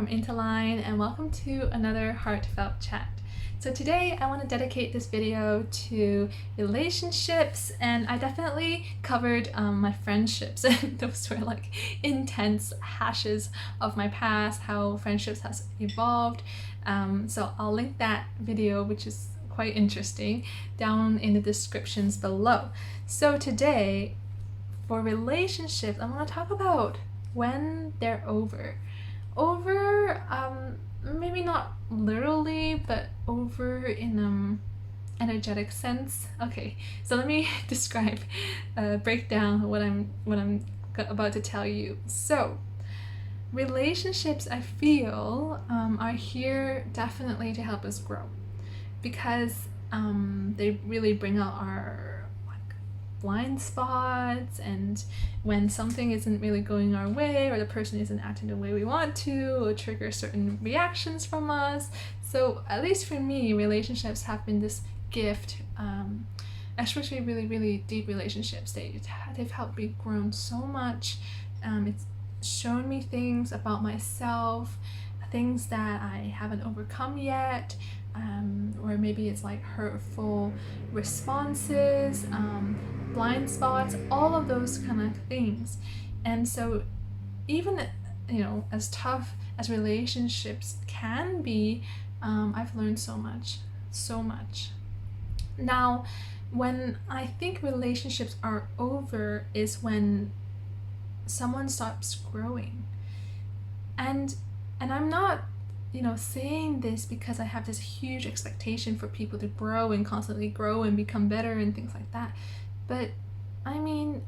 from Intolign, and welcome to another heartfelt chat. So today I want to dedicate this video to relationships, and I definitely covered my friendships. Those were like intense hashes of my past, how friendships has evolved. So I'll link that video, which is quite interesting, down in the descriptions below. So today, for relationships, I want to talk about when they're over. Maybe not literally, but over in energetic sense. Okay, so let me describe, break down what I'm about to tell you. So relationships, I feel, are here definitely to help us grow, because they really bring out our blind spots, and when something isn't really going our way, or the person isn't acting the way we want to, or trigger certain reactions from us. So at least for me, relationships have been this gift, especially really deep relationships. They've helped me grow so much. It's shown me things about myself, things that I haven't overcome yet, or maybe it's like hurtful responses, blind spots, all of those kind of things. And so even, as tough as relationships can be, I've learned so much. Now, when I think relationships are over is when someone stops growing. And I'm not saying this because I have this huge expectation for people to grow and constantly grow and become better and things like that. But I mean,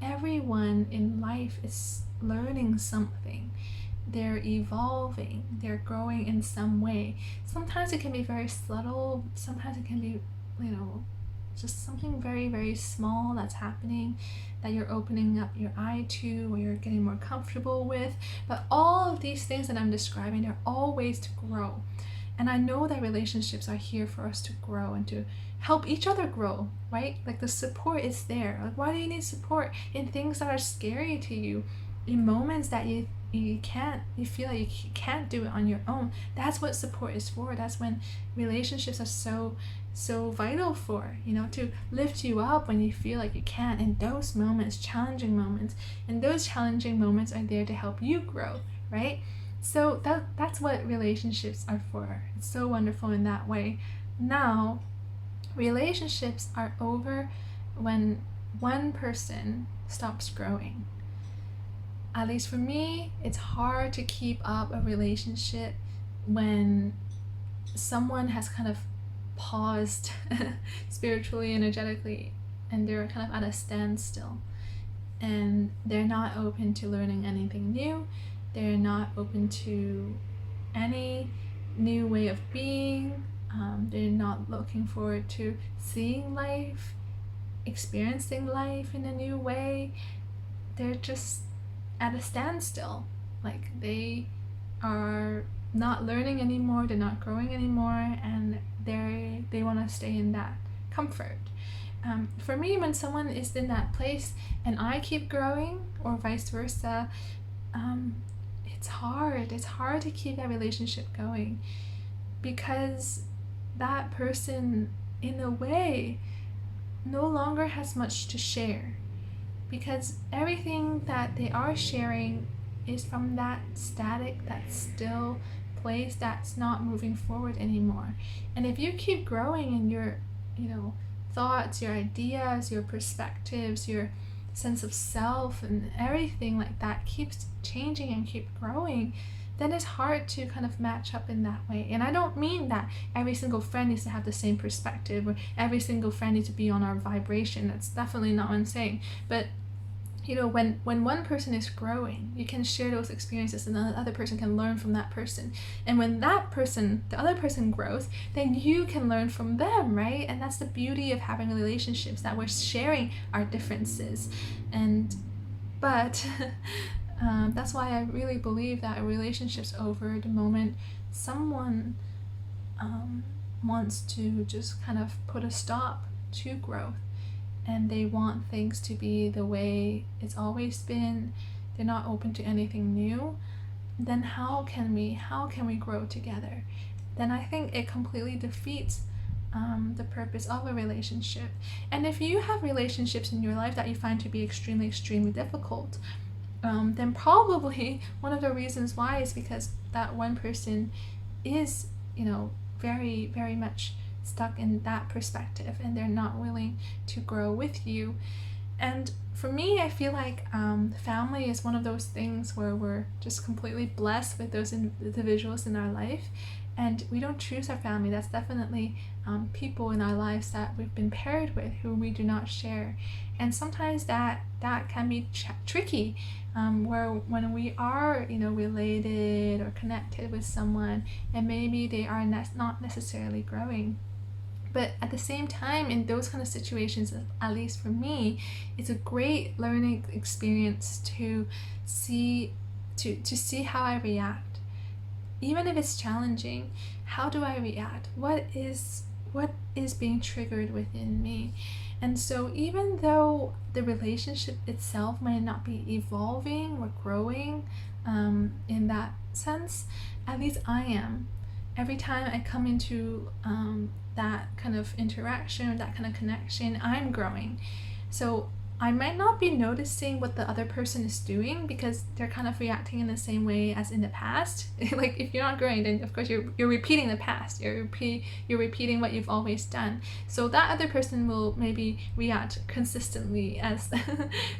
everyone in life is learning something. They're evolving, they're growing in some way. Sometimes it can be very subtle, sometimes it can be, just something very small that's happening that you're opening up your eye to, or you're getting more comfortable with. But all of these things that I'm describing, they're all ways to grow. And I know that relationships are here for us to grow and to help each other grow, right? Like, the support is there. Like, why do you need support in things that are scary to you, in moments that you feel like you can't do it on your own? That's what support is for. That's when relationships are so vital for, to lift you up when you feel like you can't in those moments, challenging moments. And those challenging moments are there to help you grow, right? So that's what relationships are for. It's so wonderful in that way. Now, relationships are over when one person stops growing. At least for me, it's hard to keep up a relationship when someone has kind of paused spiritually, energetically, and they're kind of at a standstill, and they're not open to learning anything new. They're not open to any new way of being. They're not looking forward to seeing life, experiencing life in a new way. They're just at a standstill. Like, they are not learning anymore, they're not growing anymore, and they want to stay in that comfort. For me, when someone is in that place and I keep growing, or vice versa, it's hard to keep that relationship going, because that person, in a way, no longer has much to share, because everything that they are sharing is from that static, that still place that's not moving forward anymore. And if you keep growing in your thoughts, your ideas, your perspectives, your sense of self, and everything like that keeps changing and keep growing, then it's hard to kind of match up in that way. And I don't mean that every single friend needs to have the same perspective, or every single friend needs to be on our vibration. That's definitely not what I'm saying. But when one person is growing, you can share those experiences, and the other person can learn from that person. And when the other person grows, then you can learn from them, right? And that's the beauty of having relationships, that we're sharing our differences. But that's why I really believe that a relationship's over the moment someone wants to just kind of put a stop to growth, and they want things to be the way it's always been. They're not open to anything new. then how can we grow together? Then I think it completely defeats the purpose of a relationship. And if you have relationships in your life that you find to be extremely difficult, then probably one of the reasons why is because that one person is, very much stuck in that perspective, and they're not willing to grow with you. And for me, I feel like family is one of those things where we're just completely blessed with those individuals in our life, and we don't choose our family. That's definitely people in our lives that we've been paired with who we do not share. And sometimes that can be tricky, where when we are, related or connected with someone, and maybe they are not necessarily growing. But at the same time, in those kind of situations, at least for me, it's a great learning experience to see how I react. Even if it's challenging, how do I react? What is being triggered within me? And so even though the relationship itself might not be evolving or growing in that sense, at least I am. Every time I come into that kind of interaction, that kind of connection, I'm growing. So I might not be noticing what the other person is doing because they're kind of reacting in the same way as in the past. Like if you're not growing, then of course you're repeating the past. You're repeating what you've always done. So that other person will maybe react consistently as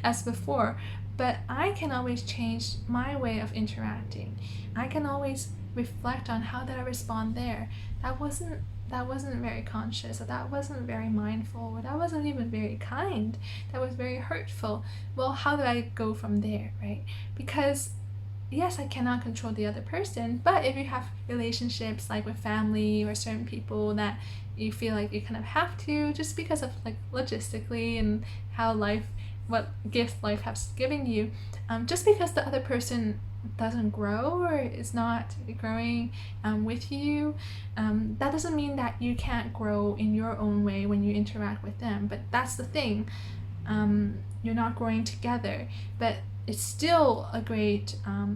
as before. But I can always change my way of interacting. I can always reflect on how did I respond there. That wasn't very conscious, or that wasn't very mindful, or that wasn't even very kind, that was very hurtful. Well, how do I go from there, right? Because yes, I cannot control the other person, but if you have relationships like with family or certain people that you feel like you kind of have to, just because of like logistically and how what gift life has given you, just because the other person doesn't grow or is not growing with you, that doesn't mean that you can't grow in your own way when you interact with them. But that's the thing, you're not growing together, but it's still a great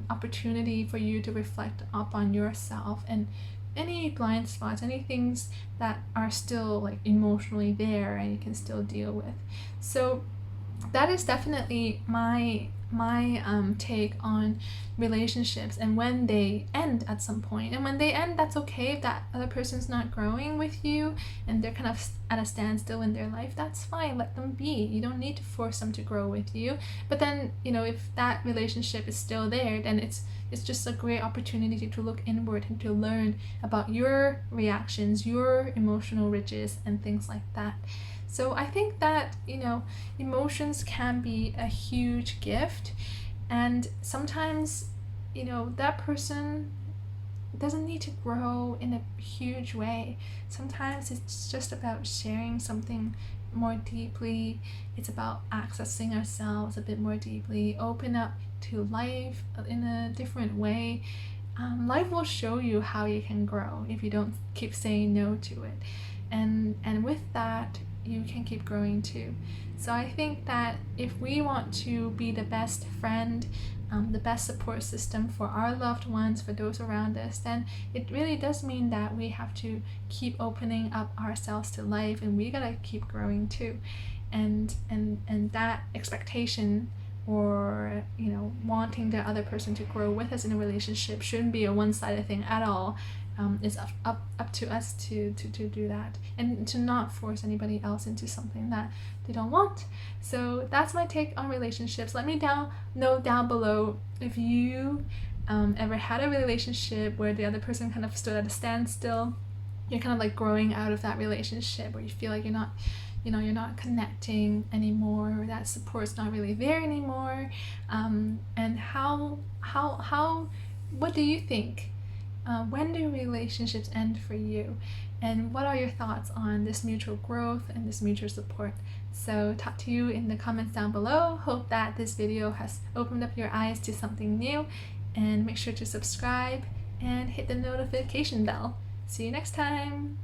opportunity for you to reflect upon yourself and any blind spots, any things that are still like emotionally there and you can still deal with. So that is definitely my take on relationships, and when they end at some point. And when they end, that's okay. If that other person's not growing with you and they're kind of at a standstill in their life, that's fine. Let them be. You don't need to force them to grow with you. But then, if that relationship is still there, then it's just a great opportunity to look inward and to learn about your reactions, your emotional ridges, and things like that. So I think that, emotions can be a huge gift, and sometimes, that person doesn't need to grow in a huge way. Sometimes it's just about sharing something more deeply. It's about accessing ourselves a bit more deeply, open up to life in a different way. Life will show you how you can grow if you don't keep saying no to it. And with that, you can keep growing too. So I think that if we want to be the best friend, the best support system for our loved ones, for those around us, then it really does mean that we have to keep opening up ourselves to life, and we gotta keep growing too. And that expectation, or wanting the other person to grow with us in a relationship, shouldn't be a one-sided thing at all. It's up to us to do that, and to not force anybody else into something that they don't want. So that's my take on relationships. Let me know down below if you ever had a relationship where the other person kind of stood at a standstill. You're kind of like growing out of that relationship, where you feel like you're not connecting anymore, or that support's not really there anymore. And how what do you think? When do relationships end for you? And what are your thoughts on this mutual growth and this mutual support? So talk to you in the comments down below. Hope that this video has opened up your eyes to something new, and make sure to subscribe and hit the notification bell. See you next time!